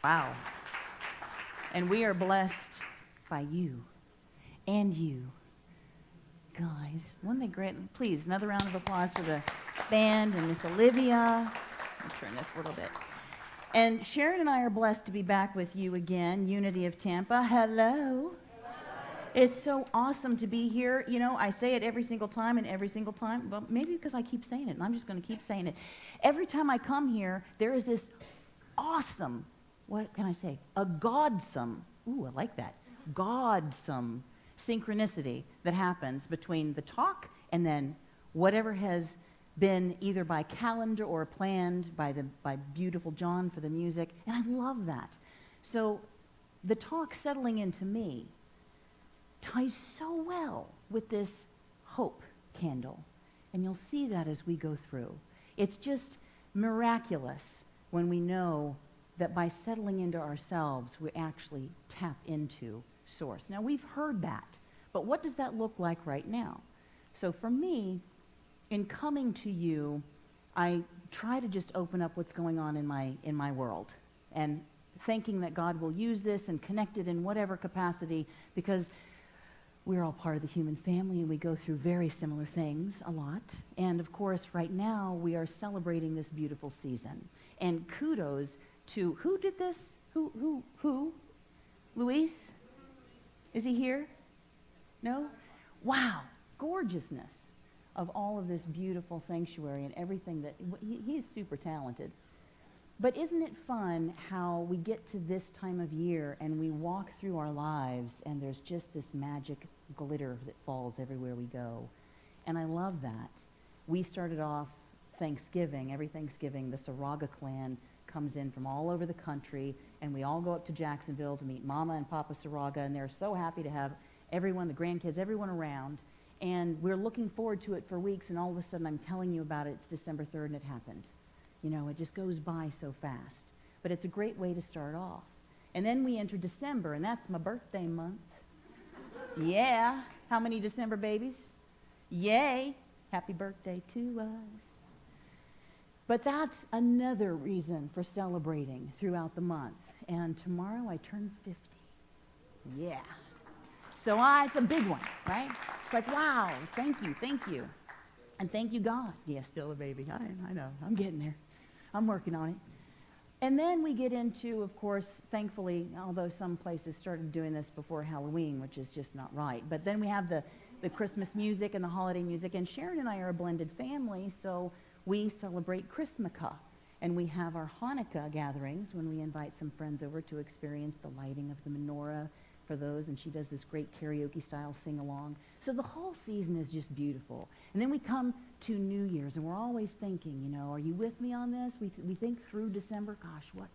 Wow. And we are blessed by you and you. Guys, wouldn't they great? Please, another round of applause for the band and Miss Olivia. Let me turn this a little bit. And Sharon and I are blessed to be back with you again, Unity of Tampa. Hello. It's so awesome to be here. You know, I say it every single time, but maybe because I keep saying it, and I'm just going to keep saying it. Every time I come here, there is this awesome, what can I say? A godsome, ooh, I like that, godsome synchronicity that happens between the talk and then whatever has been either by calendar or planned by beautiful John for the music, and I love that. So the talk settling into me ties so well with this hope candle, and you'll see that as we go through. It's just miraculous when we know that by settling into ourselves, we actually tap into Source. Now, we've heard that, but what does that look like right now? So for me, in coming to you, I try to just open up what's going on in my world, and thinking that God will use this and connect it in whatever capacity, because we're all part of the human family and we go through very similar things a lot. And of course, right now, we are celebrating this beautiful season. And kudos to, who did this? Who? Luis? Is he here? No? Wow, gorgeousness of all of this beautiful sanctuary and everything that, he is super talented. But isn't it fun how we get to this time of year and we walk through our lives and there's just this magic glitter that falls everywhere we go. And I love that. We started off Thanksgiving, every Thanksgiving, the Saraga clan comes in from all over the country, and we all go up to Jacksonville to meet Mama and Papa Saraga, and they're so happy to have everyone, the grandkids, everyone around. And we're looking forward to it for weeks, and all of a sudden I'm telling you about it. It's December 3rd, and it happened. You know, it just goes by so fast. But it's a great way to start off. And then we enter December, and that's my birthday month. Yeah. How many December babies? Yay. Happy birthday to us. But that's another reason for celebrating throughout the month. And tomorrow I turn 50. Yeah. So it's a big one, right? It's like, wow, thank you. And thank you, God. Yeah, still a baby. I know. I'm getting there. I'm working on it. And then we get into, of course, thankfully, although some places started doing this before Halloween, which is just not right. But then we have the Christmas music and the holiday music. And Sharon and I are a blended family, so we celebrate Christmaka. And we have our Hanukkah gatherings when we invite some friends over to experience the lighting of the menorah for those, and she does this great karaoke-style sing-along. So the whole season is just beautiful. And then we come to New Year's, and we're always thinking, you know, are you with me on this? We think through December, gosh, what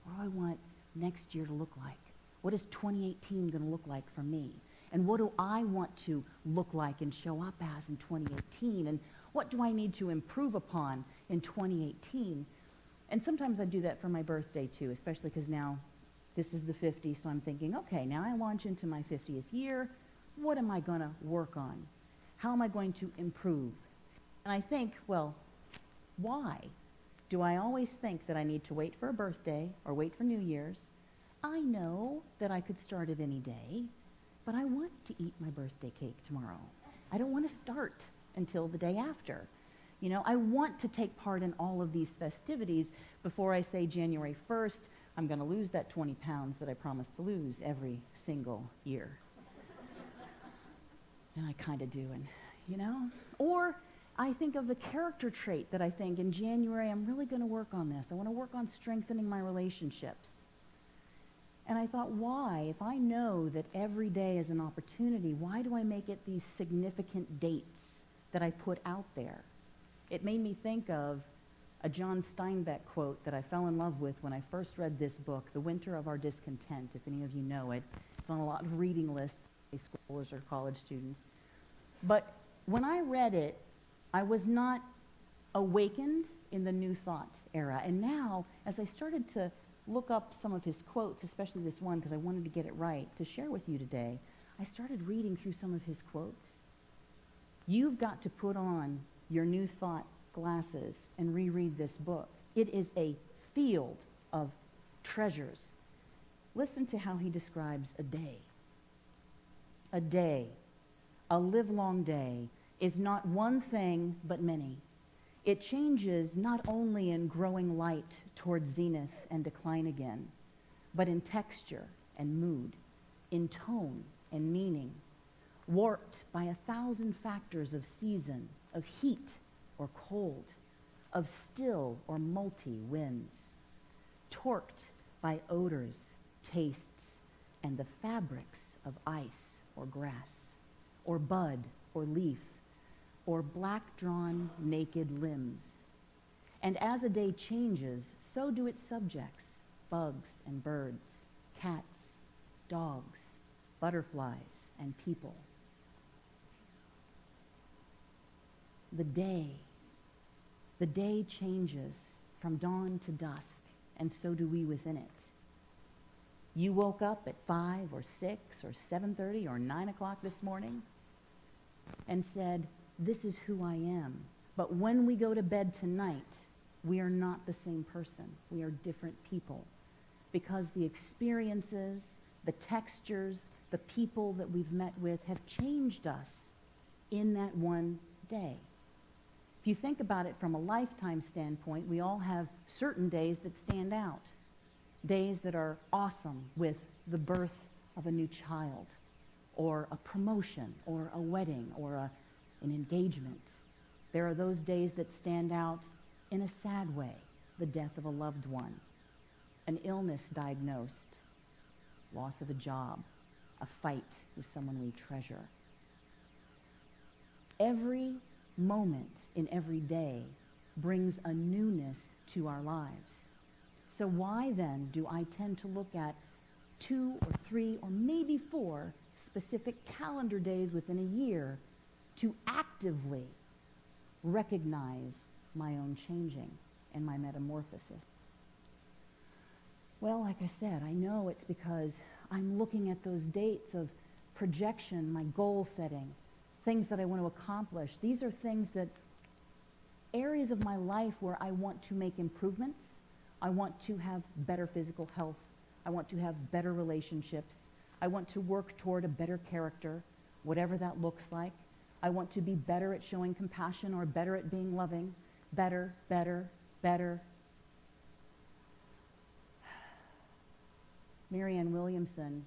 do I want next year to look like? What is 2018 going to look like for me? And what do I want to look like and show up as in 2018? And what do I need to improve upon in 2018? And sometimes I do that for my birthday, too, especially because now this is the 50, so I'm thinking, okay, now I launch into my 50th year. What am I going to work on? How am I going to improve? And I think, well, why do I always think that I need to wait for a birthday or wait for New Year's? I know that I could start it any day, but I want to eat my birthday cake tomorrow. I don't want to start until the day after. You know, I want to take part in all of these festivities before I say January 1st, I'm going to lose that 20 pounds that I promised to lose every single year. And I kind of do, and, you know. Or I think of the character trait that I think in January, I'm really going to work on this. I want to work on strengthening my relationships. And I thought, why? If I know that every day is an opportunity, why do I make it these significant dates that I put out there? It made me think of a John Steinbeck quote that I fell in love with when I first read this book, The Winter of Our Discontent, if any of you know it. It's on a lot of reading lists, high schoolers or college students. But when I read it, I was not awakened in the New Thought era. And now, as I started to look up some of his quotes, especially this one, because I wanted to get it right, to share with you today, I started reading through some of his quotes. You've got to put on your New Thought glasses and reread this book. It is a field of treasures. Listen to how he describes a day. A day, a livelong day, is not one thing but many. It changes not only in growing light toward zenith and decline again, but in texture and mood, in tone and meaning, warped by 1,000 factors of season, of heat or cold, of still or multi winds, torqued by odors, tastes, and the fabrics of ice or grass, or bud or leaf, or black-drawn naked limbs. And as a day changes, so do its subjects, bugs and birds, cats, dogs, butterflies, and people. The day changes from dawn to dusk, and so do we within it. You woke up at 5 or 6 or 7:30 or 9 o'clock this morning and said, this is who I am. But when we go to bed tonight, we are not the same person. We are different people because the experiences, the textures, the people that we've met with have changed us in that one day. If you think about it from a lifetime standpoint, we all have certain days that stand out. Days that are awesome with the birth of a new child, or a promotion, or a wedding, or an engagement. There are those days that stand out in a sad way, the death of a loved one, an illness diagnosed, loss of a job, a fight with someone we treasure. Every moment in every day brings a newness to our lives. So why then do I tend to look at 2 or 3 or maybe 4 specific calendar days within a year to actively recognize my own changing and my metamorphosis? Well, like I said, I know it's because I'm looking at those dates of projection, my goal setting, things that I want to accomplish. These are things that, areas of my life where I want to make improvements. I want to have better physical health. I want to have better relationships. I want to work toward a better character, whatever that looks like. I want to be better at showing compassion or better at being loving. Better, better, better. Marianne Williamson,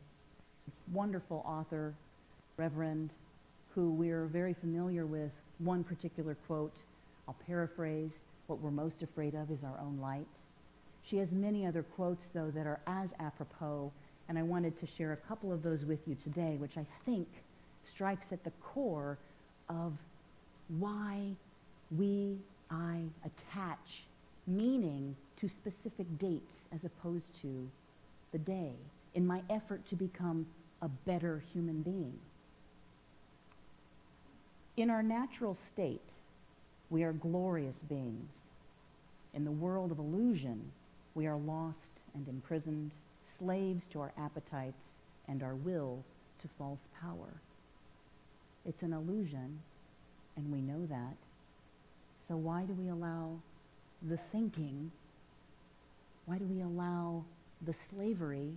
wonderful author, reverend, who we're very familiar with, one particular quote. I'll paraphrase, what we're most afraid of is our own light. She has many other quotes, though, that are as apropos, and I wanted to share a couple of those with you today, which I think strikes at the core of why I attach meaning to specific dates as opposed to the day in my effort to become a better human being. In our natural state, we are glorious beings. In the world of illusion, we are lost and imprisoned, slaves to our appetites and our will to false power. It's an illusion, and we know that. So why do we allow the thinking? Why do we allow the slavery?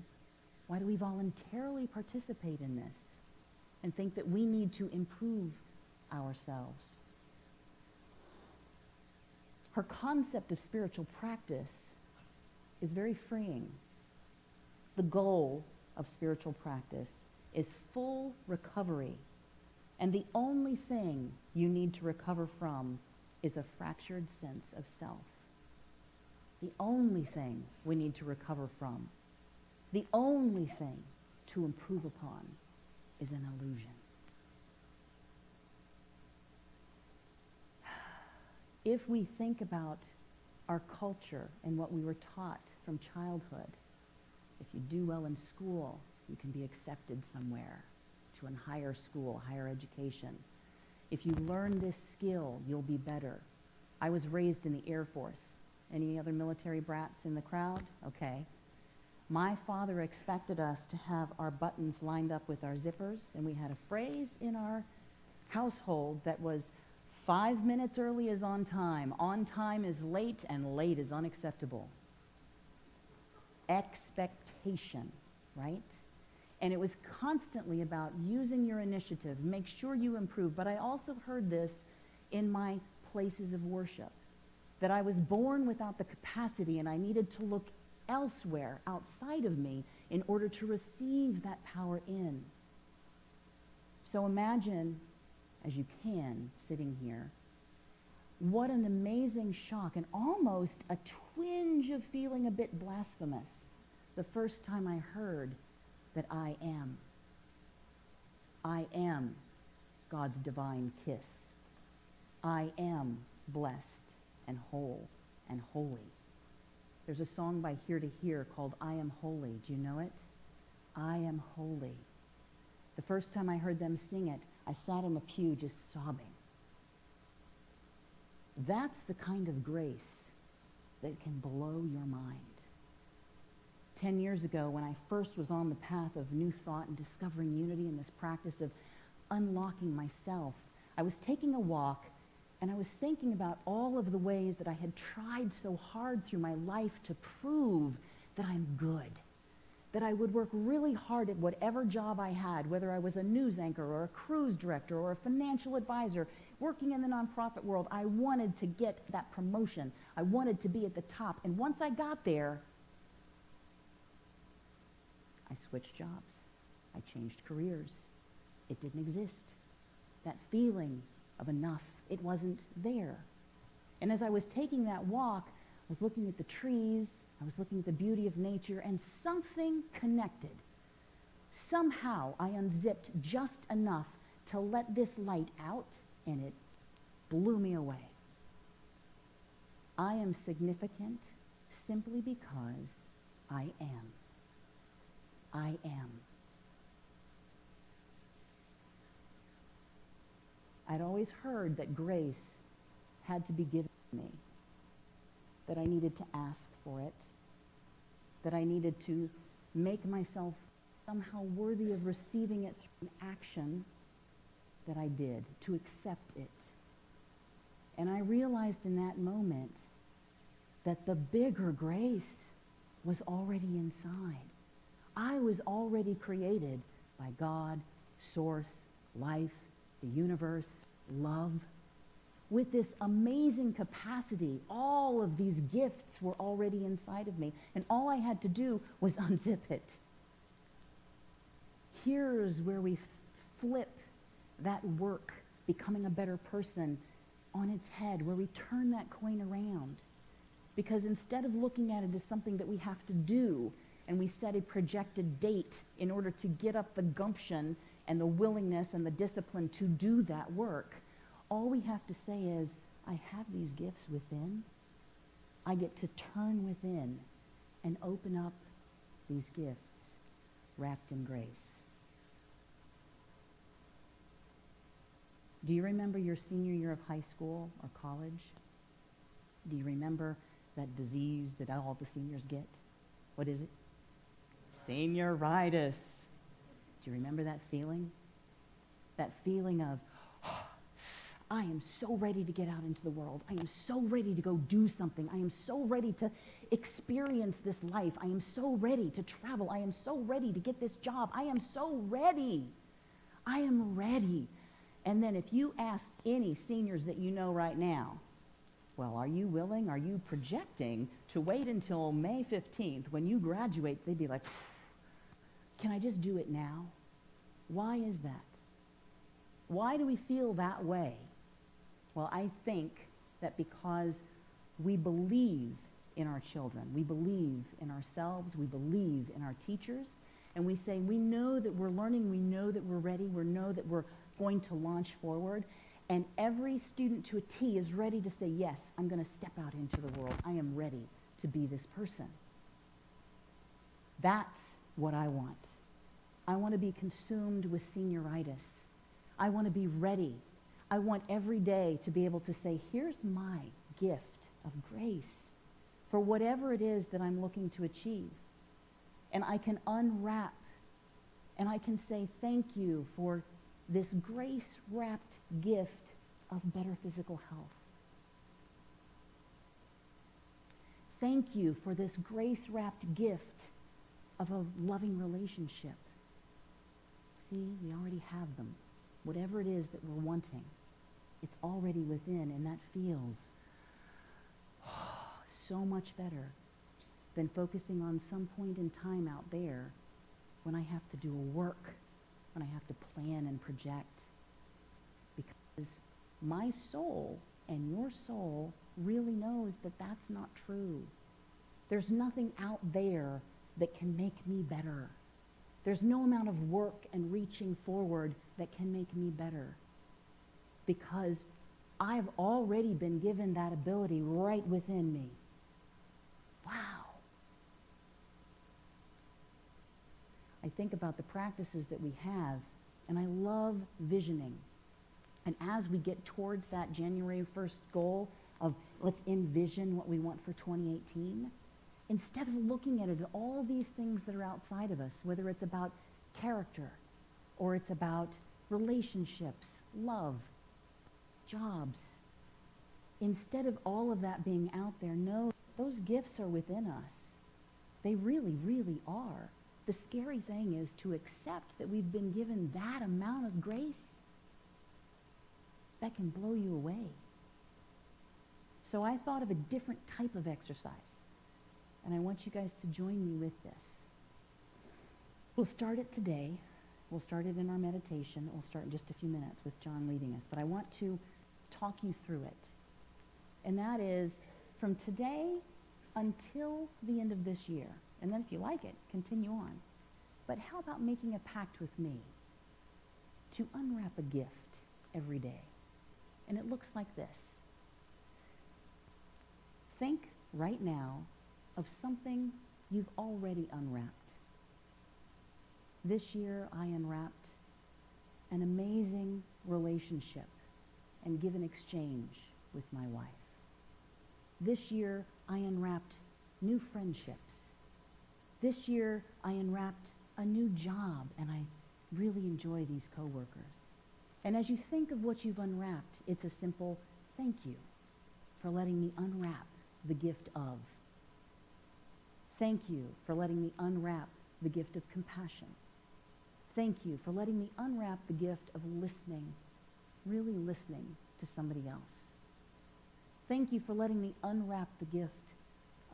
Why do we voluntarily participate in this and think that we need to improve ourselves? Her concept of spiritual practice is very freeing. The goal of spiritual practice is full recovery, and the only thing you need to recover from is a fractured sense of self. The only thing we need to recover from, the only thing to improve upon, is an illusion. If we think about our culture and what we were taught from childhood, if you do well in school, you can be accepted somewhere, to a higher school, higher education. If you learn this skill, you'll be better. I was raised in the Air Force. Any other military brats in the crowd? Okay. My father expected us to have our buttons lined up with our zippers, and we had a phrase in our household that was 5 minutes early is on time is late, and late is unacceptable. expectation, right? And it was constantly about using your initiative, make sure you improve. But I also heard this in my places of worship, that I was born without the capacity and I needed to look elsewhere outside of me in order to receive that power in. So imagine, as you can, sitting here, what an amazing shock and almost a twinge of feeling a bit blasphemous the first time I heard that I am. I am God's divine kiss. I am blessed and whole and holy. There's a song by Here to Hear called I Am Holy. Do you know it? I am holy. The first time I heard them sing it, I sat in a pew just sobbing. That's the kind of grace that can blow your mind. 10 years ago, when I first was on the path of new thought and discovering unity in this practice of unlocking myself, I was taking a walk and I was thinking about all of the ways that I had tried so hard through my life to prove that I'm good, that I would work really hard at whatever job I had, whether I was a news anchor or a cruise director or a financial advisor, working in the nonprofit world. I wanted to get that promotion. I wanted to be at the top. And once I got there, I switched jobs. I changed careers. It didn't exist. That feeling of enough, it wasn't there. And as I was taking that walk, I was looking at the trees, I was looking at the beauty of nature, and something connected. Somehow I unzipped just enough to let this light out, and it blew me away. I am significant simply because I am. I am. I'd always heard that grace had to be given to me, that I needed to ask for it, that I needed to make myself somehow worthy of receiving it through an action that I did, to accept it. And I realized in that moment that the bigger grace was already inside. I was already created by God, source, life, the universe, love. With this amazing capacity, all of these gifts were already inside of me, and all I had to do was unzip it. Here's where we flip that work, becoming a better person, on its head, where we turn that coin around. Because instead of looking at it as something that we have to do, and we set a projected date in order to get up the gumption and the willingness and the discipline to do that work, all we have to say is, I have these gifts within. I get to turn within and open up these gifts wrapped in grace. Do you remember your senior year of high school or college? Do you remember that disease that all the seniors get? What is it? Senioritis. Do you remember that feeling? That feeling of, I am so ready to get out into the world. I am so ready to go do something. I am so ready to experience this life. I am so ready to travel. I am so ready to get this job. I am so ready. I am ready. And then if you asked any seniors that you know right now, well, are you willing, are you projecting to wait until May 15th when you graduate? They'd be like, can I just do it now? Why is that? Why do we feel that way? Well, I think that because we believe in our children, we believe in ourselves, we believe in our teachers, and we say, we know that we're learning, we know that we're ready, we know that we're going to launch forward, and every student to a T is ready to say, yes, I'm going to step out into the world. I am ready to be this person. That's what I want. I want to be consumed with senioritis. I want to be ready. I want every day to be able to say, here's my gift of grace for whatever it is that I'm looking to achieve. And I can unwrap and I can say thank you for this grace-wrapped gift of better physical health. Thank you for this grace-wrapped gift of a loving relationship. See, we already have them. Whatever it is that we're wanting, it's already within, and that feels so much better than focusing on some point in time out there when I have to do a work, when I have to plan and project. Because my soul and your soul really knows that that's not true. There's nothing out there that can make me better. There's no amount of work and reaching forward that can make me better, because I've already been given that ability right within me. Wow. I think about the practices that we have, and I love visioning. And as we get towards that January 1st goal of let's envision what we want for 2018, instead of looking at it, all these things that are outside of us, whether it's about character or it's about relationships, love, jobs, instead of all of that being out there, know those gifts are within us. They really, really are. The scary thing is to accept that we've been given that amount of grace. That can blow you away. So I thought of a different type of exercise, and I want you guys to join me with this. We'll start it today. We'll start it in our meditation. We'll start in just a few minutes with John leading us, but I want to talk you through it. And that is from today until the end of this year. And then if you like it, continue on. But how about making a pact with me to unwrap a gift every day? And it looks like this. Think right now of something you've already unwrapped. This year I unwrapped an amazing relationship and give an exchange with my wife. This year I unwrapped new friendships. This year I unwrapped a new job, and I really enjoy these coworkers. And as you think of what you've unwrapped, it's a simple thank you for letting me unwrap the gift of. Thank you for letting me unwrap the gift of compassion. Thank you for letting me unwrap the gift of listening, really listening to somebody else. Thank you for letting me unwrap the gift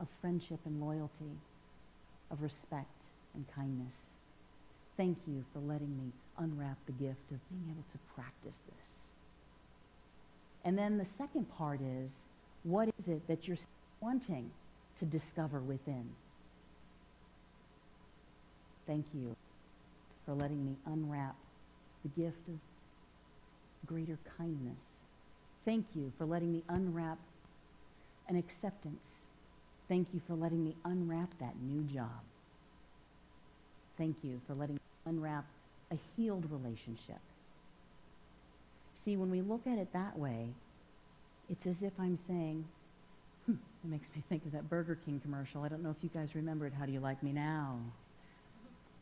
of friendship and loyalty, of respect and kindness. Thank you for letting me unwrap the gift of being able to practice this. And then the second part is, what is it that you're wanting to discover within? Thank you for letting me unwrap the gift of greater kindness. Thank you for letting me unwrap an acceptance. Thank you for letting me unwrap that new job. Thank you for letting me unwrap a healed relationship. See, when we look at it that way, it's as if I'm saying, it makes me think of that Burger King commercial. I don't know if you guys remember it. How do you like me now?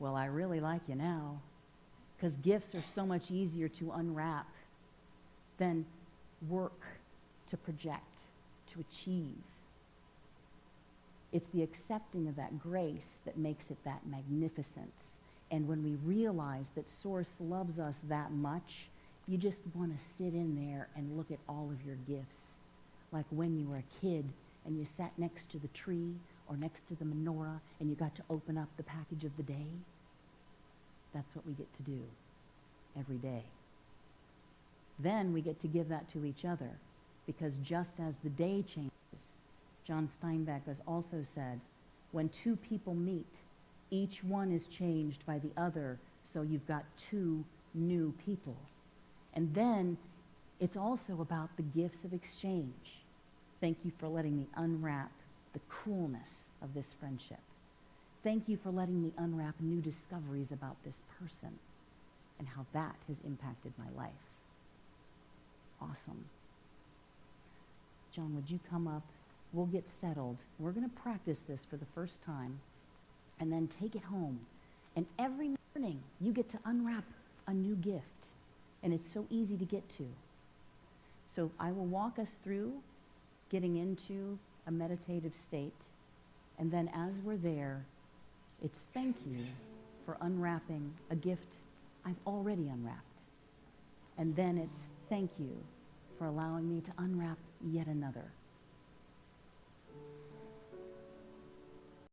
Well, I really like you now, because gifts are so much easier to unwrap than work to project, to achieve. It's the accepting of that grace that makes it that magnificence. And when we realize that Source loves us that much, you just want to sit in there and look at all of your gifts. Like when you were a kid and you sat next to the tree or next to the menorah and you got to open up the package of the day. That's what we get to do every day. Then we get to give that to each other, because just as the day changes, John Steinbeck has also said, when two people meet, each one is changed by the other, so you've got two new people. And then it's also about the gifts of exchange. Thank you for letting me unwrap the coolness of this friendship. Thank you for letting me unwrap new discoveries about this person and how that has impacted my life. Awesome. John, would you come up? We'll get settled. We're going to practice this for the first time and then take it home. And every morning you get to unwrap a new gift. And it's so easy to get to. So I will walk us through getting into a meditative state. And then as we're there, it's thank you for unwrapping a gift I've already unwrapped. And then it's thank you for allowing me to unwrap yet another.